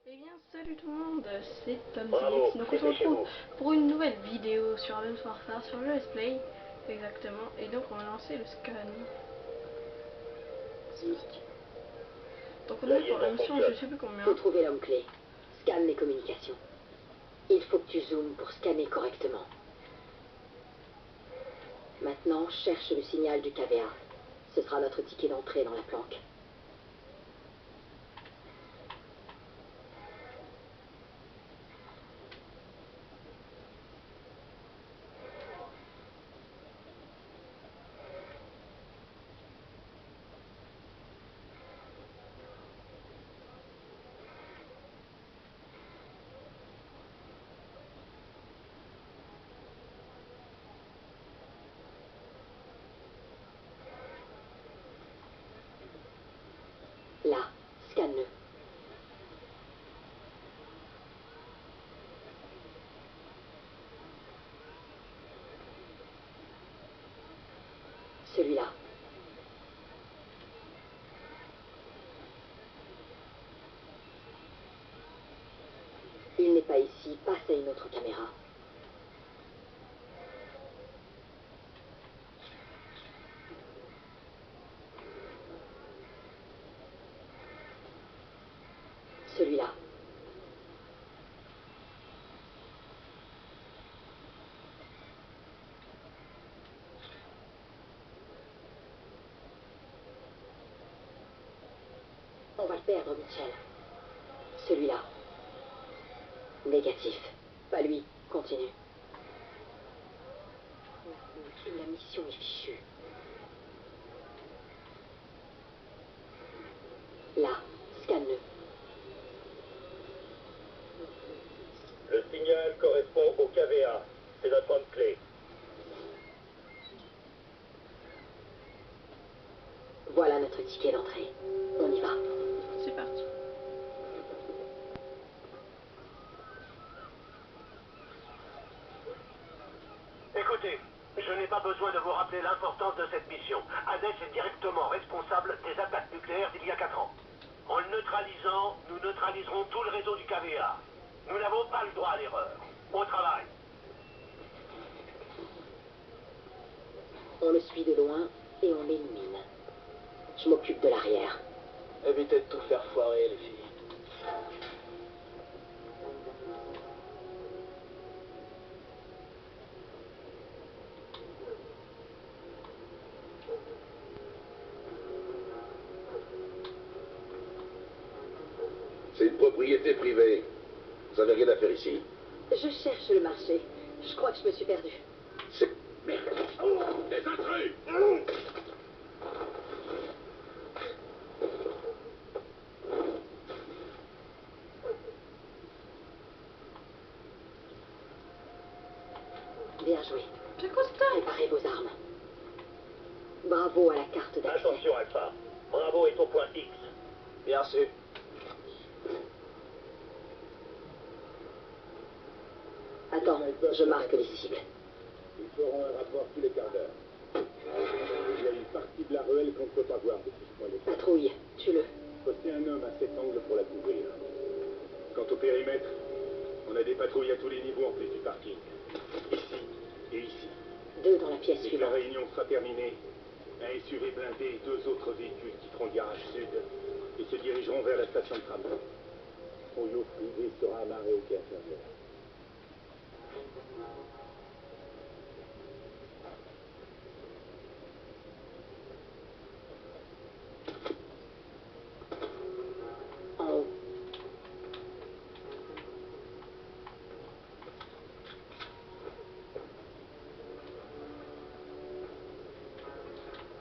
Eh bien, salut tout le monde, c'est Tom Bravo, Donc on se c'était chez retrouve vous. pour une nouvelle vidéo sur Advanced Warfare, sur le Let's Play, exactement. Et donc on va lancer le scan. C'est parti. Donc on La est pour la liaison mission, je fonctionne. sais plus combien. Faut trouver l'homme clé. Scanne les communications. Il faut que tu zoomes pour scanner correctement. Maintenant, cherche le signal du KVA. Ce sera notre ticket d'entrée dans la planque. Là, scanne-le. Celui-là. Il n'est pas ici, passe à une autre caméra. Celui-là. On va le perdre, Mitchell. Celui-là. Négatif. Pas lui. Continue. La mission est fichue. Là, scanne-le. Le signal correspond au KVA. C'est notre homme clé. Voilà notre ticket d'entrée. On y va. C'est parti. Écoutez, je n'ai pas besoin de vous rappeler l'importance de cette mission. Hades est directement responsable des attaques nucléaires d'il y a 4 ans. En le neutralisant, nous neutraliserons tout le réseau du KVA. Nous n'avons pas le droit à l'erreur. Au travail. On le suit de loin et on l'élimine. Je m'occupe de l'arrière. Évitez de tout faire foirer, les filles. C'est une propriété privée. Vous n'avez rien à faire ici. Je cherche le marché. Je crois que je me suis perdue. C'est... Merde. Oh, des intrus. Bien joué. C'est quoi ça? Préparez vos armes. Bravo à la carte d'accès. Attention, Alpha. Bravo est au point X. Bien sûr. Attends, je marque les cibles. Ils feront un rapport tous les quarts d'heure. Il y a une partie de la ruelle qu'on ne peut pas voir depuis ce point de vue. Patrouille, tue-le. Postez un homme à cet angle pour la couvrir. Quant au périmètre, on a des patrouilles à tous les niveaux en plus du parking. Ici et ici. 2 dans la pièce Dès que la suivante. réunion sera terminée, un SUV blindé et 2 autres véhicules quitteront le garage sud et se dirigeront vers la station de tram. Son yacht privé sera amarré au quai inférieur. En haut.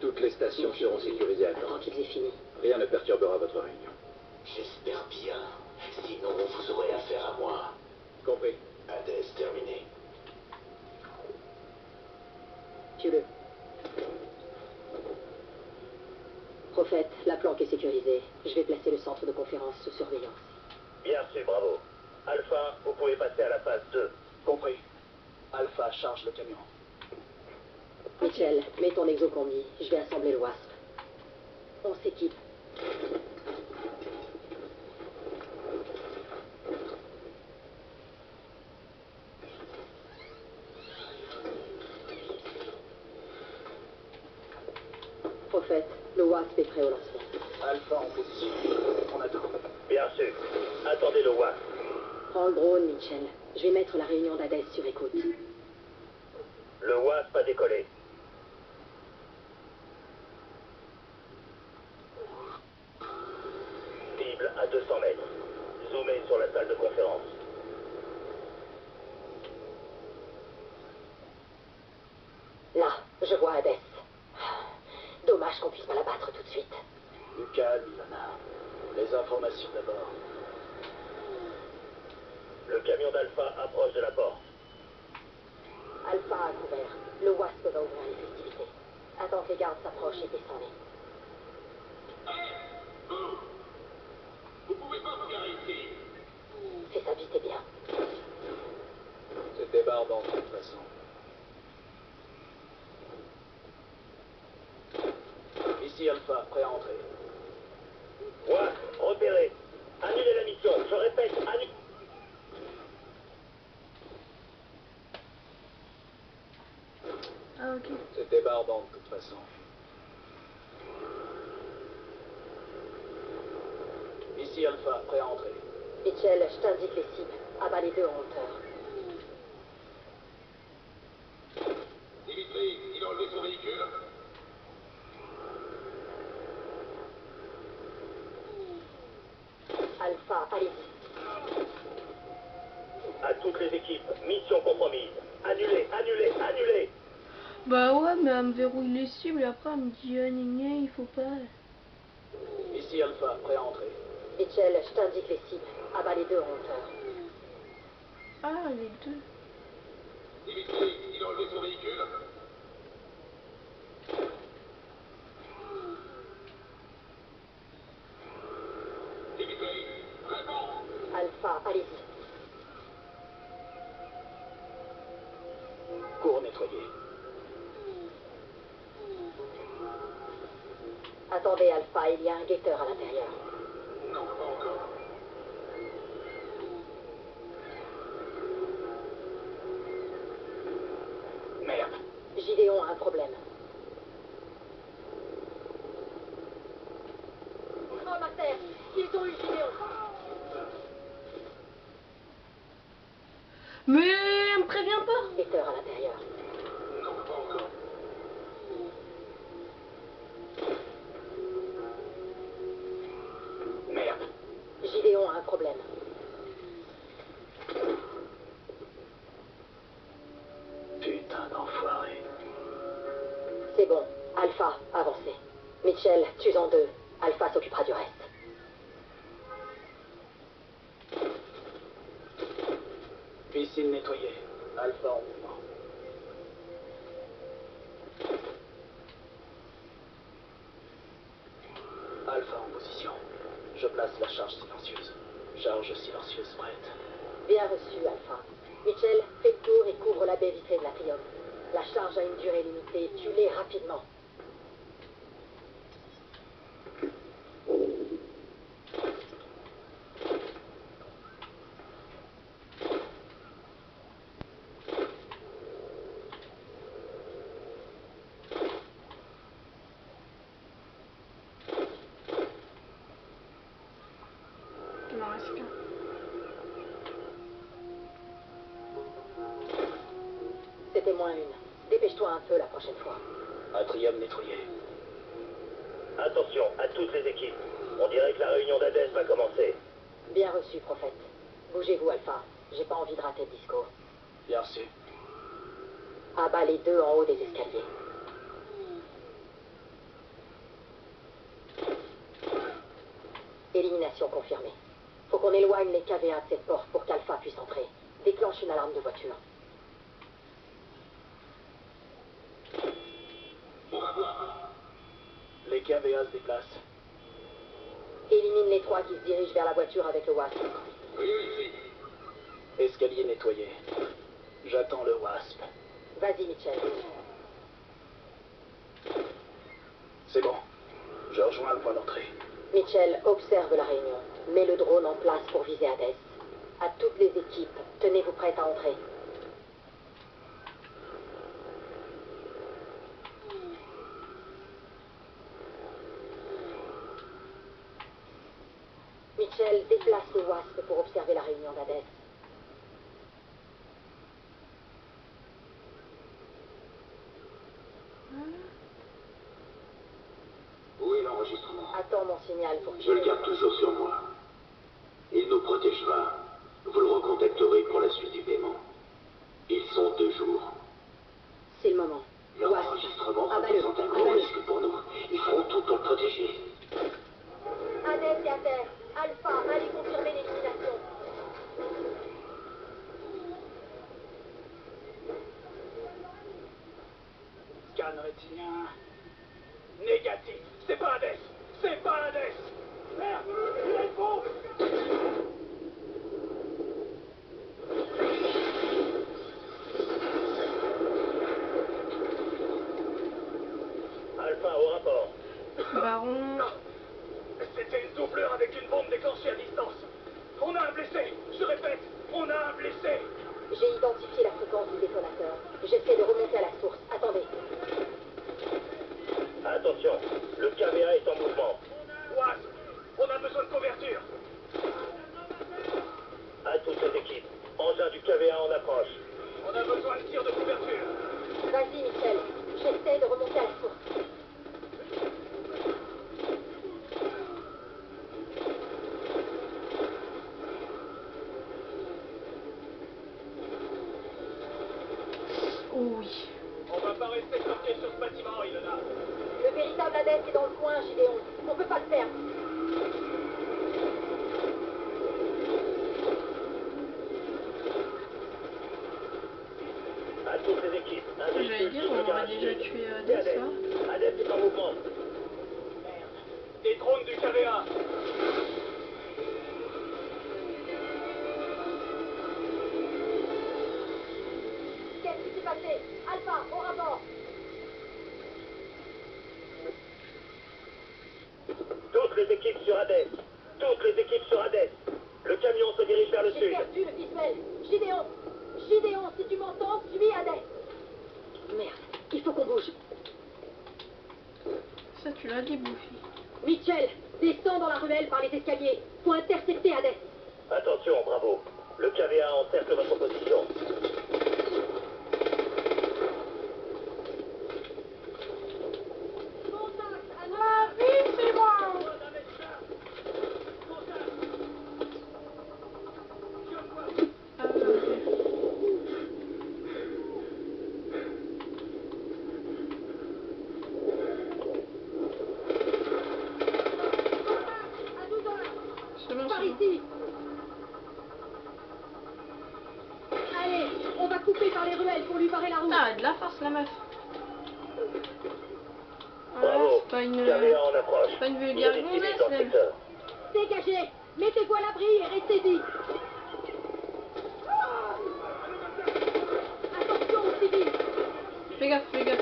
Toutes les stations seront sécurisées à temps. Attends qu'ils aient fini. Rien ne perturbera votre réunion. J'espère bien. Sinon, vous aurez affaire à moi. Compris. Hades terminé. Tue-le. Prophète, la planque est sécurisée. Je vais placer le centre de conférence sous surveillance. Bien sûr, bravo. Alpha, vous pouvez passer à la phase 2. Compris. Alpha charge le camion. Mitchell, mets ton exocombi. Je vais assembler le WASP. On s'équipe. Prophète, le WASP est prêt au lancement. Alpha en position. On attend. Bien sûr. Attendez le WASP. Prends le drone, Mitchell. Je vais mettre la réunion d'Hadès sur écoute. Le WASP a décollé. Cible à 200 mètres. Zoomez sur la salle de conférence. Là, je vois Hades. Dommage qu'on puisse pas la battre tout de suite. Du calme, Ilana. Les informations d'abord. Le camion d'Alpha approche de la porte. Alpha a couvert. Le WASP va ouvrir les festivités. Attends que les gardes s'approchent et descendez. Vous pouvez pas vous garer ici. Fais ça vite et bien. C'est débordant de toute façon. Ici Alpha, prêt à entrer. WASP, repéré. Annulez la mission. Je répète, annulez. Ah, ok. C'est débordant de toute façon. Ici Alpha, prêt à entrer. Mitchell, je t'indique les cibles. Abat les deux en hauteur. Dimitri, il a enlevé son véhicule. Alpha, allez-y. À toutes les équipes, mission compromise. Annulez, annulez, annulez. Bah ouais, mais elle me verrouille les cibles et après elle me dit ah, gna, gna, il faut pas. Ici Alpha, prêt à entrer. Mitchell, je t'indique les cibles. Abat les deux en hauteur. Ah, les deux. Dimitri, il a enlevé son véhicule. Dimitri, réponds. Alpha, allez-y. Cours nettoyé. Attendez, Alpha, il y a un guetteur à l'intérieur. Non, pas encore. Merde. Gideon a un problème. Oh, ma terre! Ils ont eu Gideon! Mais elle me prévient pas. Guetteur à l'intérieur. Non, pas encore. Merde. Gideon a un problème. Putain d'enfoiré. C'est bon. Alpha, avancez. Mitchell, tue-en deux. Alpha s'occupera du reste. Piscine nettoyée. Alpha en mouvement. Alpha en position. Je place la charge silencieuse. Charge silencieuse prête. Bien reçu, Alpha. Mitchell, fais le tour et couvre la baie vitrée de l'Atrium. La charge a une durée limitée. Tue-les rapidement. Il m'en reste qu'un. C'était moins une. Dépêche-toi un peu la prochaine fois. Atrium nettoyé. Attention, à toutes les équipes. On dirait que la réunion d'Hadès va commencer. Bien reçu, Prophète. Bougez-vous, Alpha. J'ai pas envie de rater le disco. Bien reçu. Abat les deux en haut des escaliers. Élimination confirmée. Faut qu'on éloigne les KVA de cette porte pour qu'Alpha puisse entrer. Déclenche une alarme de voiture. Les KVA se déplacent. Élimine les trois qui se dirigent vers la voiture avec le WASP. Escalier nettoyé. J'attends le WASP. Vas-y, Mitchell. C'est bon. Je rejoins le point d'entrée. Mitchell, observe la réunion. Mets le drone en place pour viser Hades. À toutes les équipes, tenez-vous prêtes à entrer. Mitchell, déplace le Wasp pour observer la réunion d'Hadès. Où est l'enregistrement? Attends mon signal pour Je le tirer. garde toujours sur moi. Il nous protégera. Vous le recontacterez pour la suite du paiement. Ils sont 2 jours. C'est le moment. Leur Wasp, enregistrement abat-le, représente un gros abat-le. risque pour nous. Ils feront tout pour le protéger. Hadès est à terre. Alpha, allez confirmer l'élimination. Scan rétinien. Négatif. C'est pas Hadès. C'est pas Hadès. Merde, il est faux. Alpha, au rapport. Baron. C'était une doublure avec une bombe déclenchée à distance. On a un blessé. Je répète, on a un blessé. J'ai identifié la fréquence du détonateur. J'essaie de remonter à la source. Attendez. Attention, le KVA est en mouvement. Wasp, on a besoin de couverture. À toutes les équipes, engin du KVA en approche. On a besoin de tir de couverture. Vas-y, Michel. J'essaie de remonter à la source. Oh oui. On va pas rester bloqué sur ce bâtiment, Ilona. Le véritable Hadès est dans le coin, Gideon. On peut pas le perdre. À toutes les équipes, un J'allais véhicule dire, sur on le aurait garage déjà sud. tué C'est Hadès, Hadès. là. Hadès est en mouvement. Des drones du KVA. Qu'est-ce qui s'est passé? Alpha, au rapport. Toutes les équipes sur Hadès. Toutes les équipes sur Hadès. Le camion se dirige vers le J'ai sud. perdu le visuel. Gideon. Gideon, si tu m'entends, suis Hadès. Merde, il faut qu'on bouge. Ça, tu l'as dit, Buffy. Mitchell, descends dans la ruelle par les escaliers. Faut intercepter Hadès. Attention, bravo. Le KVA encercle votre position. Ah, ok. C'est bon, Par c'est bon. ici. Allez, on va couper par les ruelles pour lui barrer la route. Ah, elle a de la force, la meuf. Voilà, Bravo. c'est pas une KVA en approche. c'est pas une Il y a vulgaire des civils gonzesse, dans le elle. secteur. Dégagez. Mettez-vous à l'abri et restez-y. Attention aux civils. Fais gaffe, t'inquiète.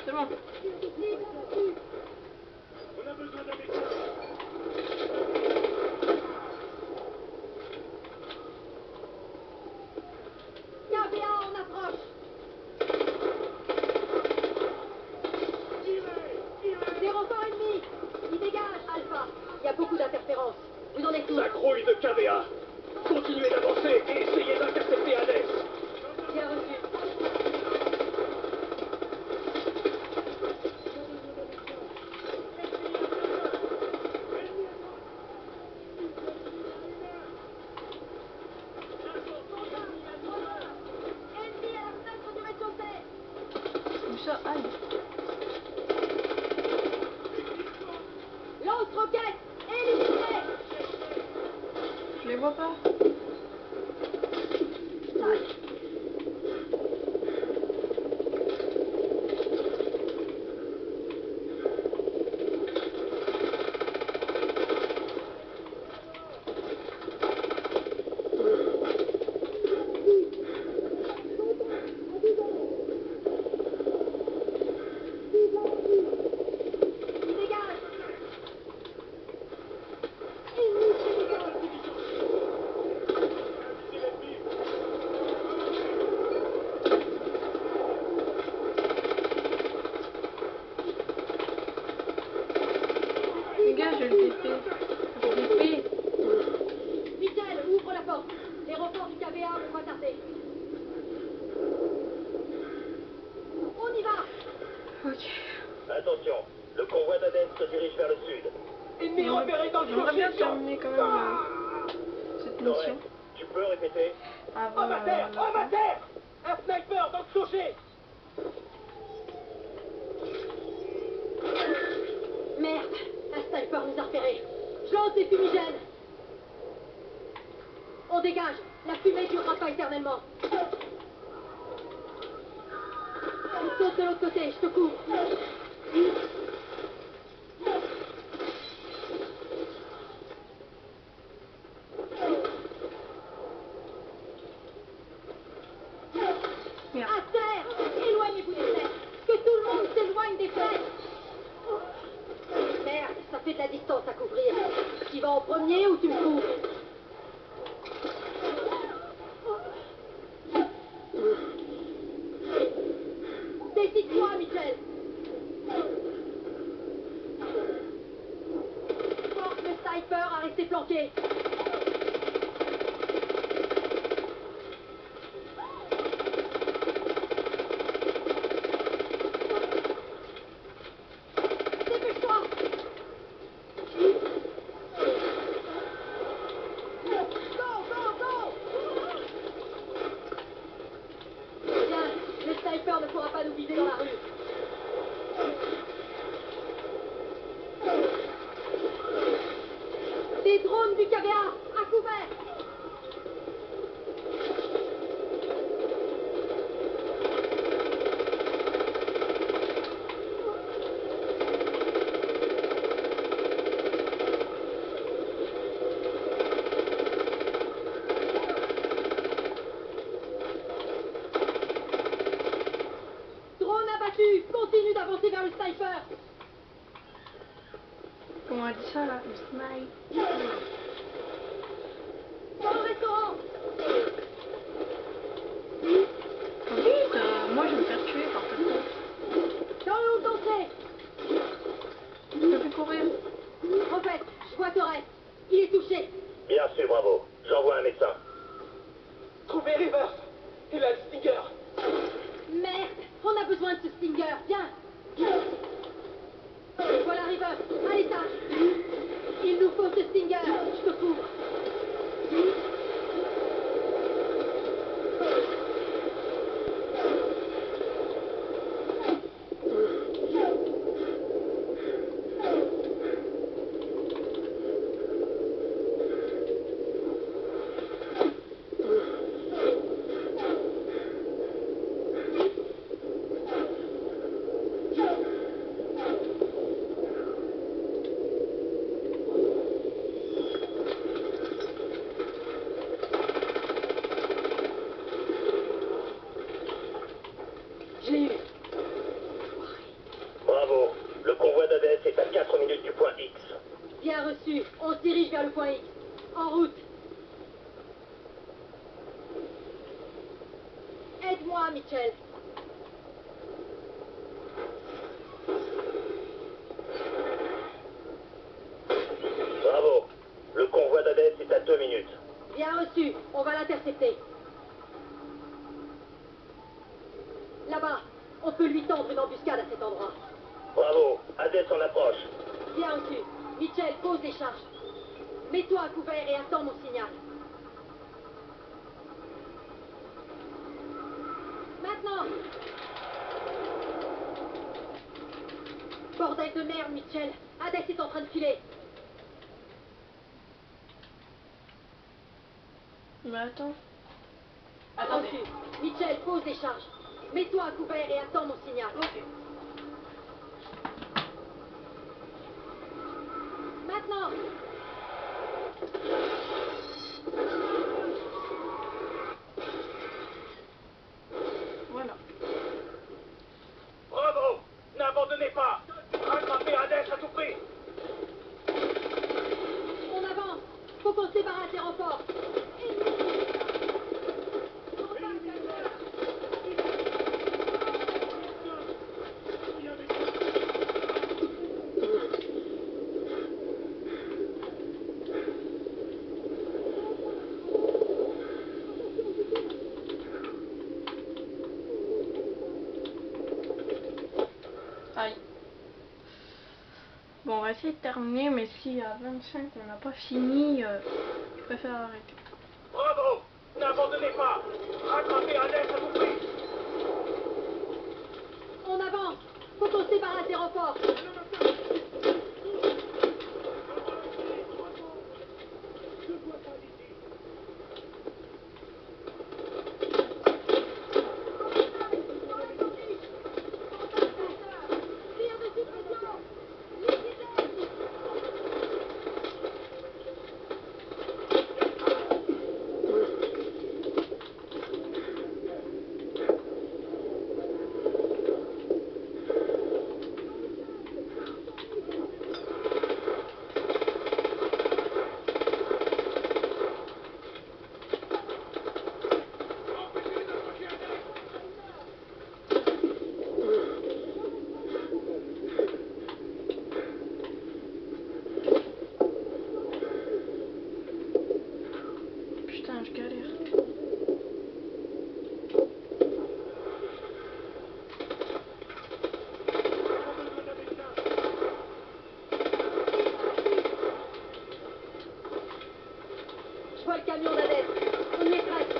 C'est bon. On a besoin d'un médecin. KVA en approche. Des renforts ennemis. Il dégage, Alpha. Il y a beaucoup d'interférences. Vous en êtes tous. La grouille de KVA. Continuez d'avancer et essayez d'intercepter Hadès. Bien reçu. Ennemi à la fenêtre du rez-de-chaussée. Où ça? Aïe. Lance-roquette. Éliminé. Je les vois pas. Il dégage. Le convoi d'Hadès se dirige vers le sud. Ennemi repéré dans le J'aimerais bien clocher. terminer quand même cette mission Correct. Tu peux répéter? avant Homme à terre! la Homme à fin. terre! Un sniper dans le clocher! Merde, un sniper nous a repérés. Je lance des fumigènes. On dégage. La fumée durera pas éternellement. On saute de l'autre côté, je te couvre. Merde. À terre! Éloignez-vous des fenêtres! Que tout le monde s'éloigne des fenêtres! Merde, ça fait de la distance à couvrir. Tu vas en premier ou tu me couvres? Décide-toi, Mitchell! Force le sniper à rester planqué! Dépêche-toi! Go, go, go! Bien, le sniper ne pourra pas nous viser dans la rue. Des drones du KVA, à couvert! Drone abattu! Continue d'avancer vers le sniper! Comment on dit ça là? Le smile. Dans le restaurant! Vite, moi je vais me faire tuer par contre. Dans le haut d'entrée! Je peux plus courir. Refaites, je vois Torres. Il est touché. Bien sûr, bravo. J'envoie un médecin. Trouvez Rivers! Il a le Stinger! Merde, on a besoin de ce Stinger, viens. Voilà River, à l'étage. Il nous faut ce Stinger, je te couvre. Je l'ai eu. Bravo. Le convoi d'Hadès est à 4 minutes du point X. Bien reçu, on se dirige vers le point X. En route. Aide-moi, Mitchell. Bravo. Le convoi d'Hadès est à 2 minutes. Bien reçu, on va l'intercepter. Là-bas, on peut lui tendre une embuscade à cet endroit. Bravo. Hadès en approche. Bien reçu. Mitchell, pose les charges. Mets-toi à couvert et attends mon signal. Maintenant! Bordel de merde, Mitchell. Hadès est en train de filer. Mais attends. Attendez. Reçu. Mitchell, pose les charges. Mets-toi à couvert et attends mon signal. Ok. Maintenant! Voilà. Bravo! N'abandonnez pas! Rattrapez Hadès à tout prix! On avance! Faut qu'on se débarrasse des renforts! Aïe. Bon, on va essayer de terminer, mais si à 25 on n'a pas fini, je préfère arrêter. Bravo! N'abandonnez pas! Rattrapez Hades à tout prix! On avance. Faut qu'on se débarrasse des renforts. Putain, je galère. Je vois le camion d'Hadès. On y est presque.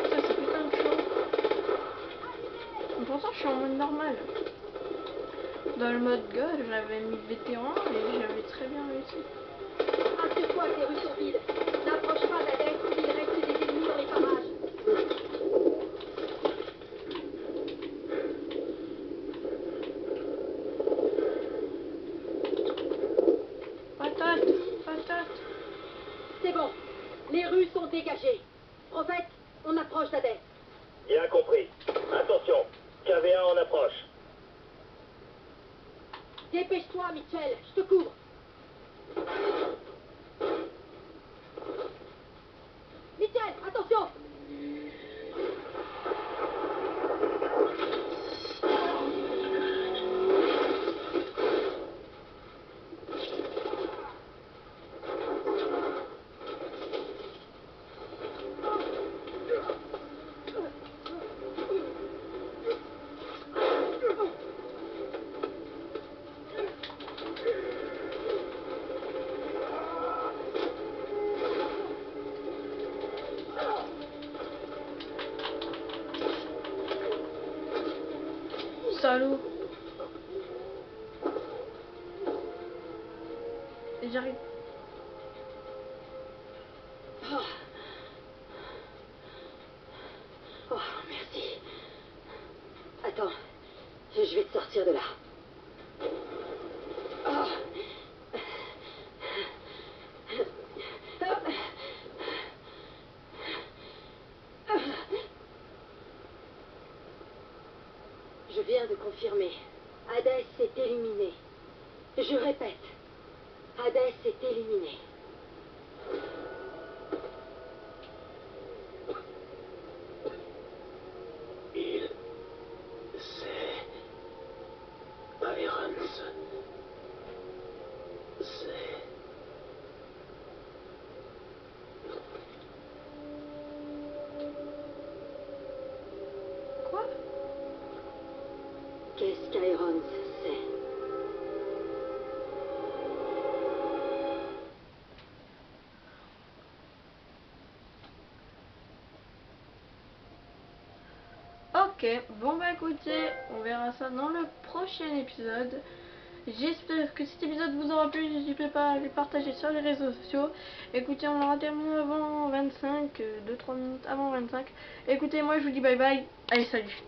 Ça c'est putain de chaud. Mais pourtant je suis en mode normal. Dans le mode God, j'avais mis vétéran et j'avais très bien réussi. Assure-toi que les rues sont vides. N'approche pas d'Hadès, il reste des ennemis dans les parages. Patate, patate. C'est bon. Les rues sont dégagées. Prophète, on approche d'Hadès. Bien compris. Attention, KV1 en approche. Dépêche-toi, Mitchell. Je te couvre. Mitchell, attention. Salaud. Et j'arrive. Oh. Oh, merci. Attends, je vais te sortir de là. Oh. Je viens de confirmer. Hades est éliminé. Je répète, Hades est éliminé. Il... C'est... Irons. C'est... Quoi? Qu'est-ce qu'Irons sait? Ok, bon bah écoutez, on verra ça dans le prochain épisode. J'espère que cet épisode vous aura plu, n'hésitez pas à le partager sur les réseaux sociaux. Écoutez, on aura terminé avant 25, 2-3 minutes avant 25. Écoutez, moi je vous dis bye bye, allez salut.